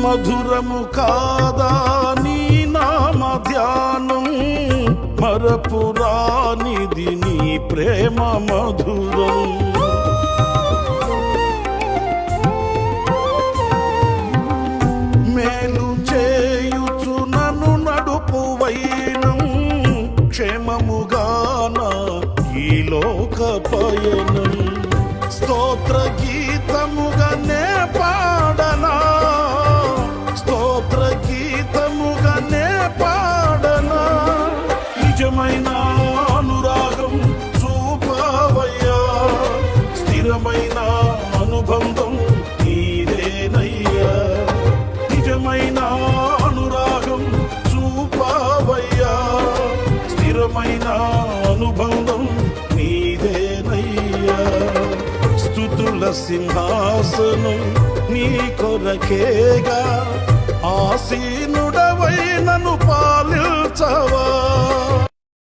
మధురము కాదా నీ నామ ధ్యానం, మరపురానిది నీ ప్రేమ మధురం. మేలు చేయుచు నన్ను నడుపు వైనం, క్షేమముగాన ఈ లోక పయనం. స్తోత్ర గీతముగానే పాడనా, స్తోత్ర గీతముగానే పాడనా. నిజమైన అనురాగం చూపవయ్యా, స్థిరమైన అనుబంధం నీదేనయ్యా. నిజమైన అనురాగం చూపవయ్యా, స్థిరమైన అనుబంధం నీదేనయ్యా. స్తుతుల సింహాసనం నీ కొరకేగా, ఆసీనుడవై నన్ను పాలించవయ్యా.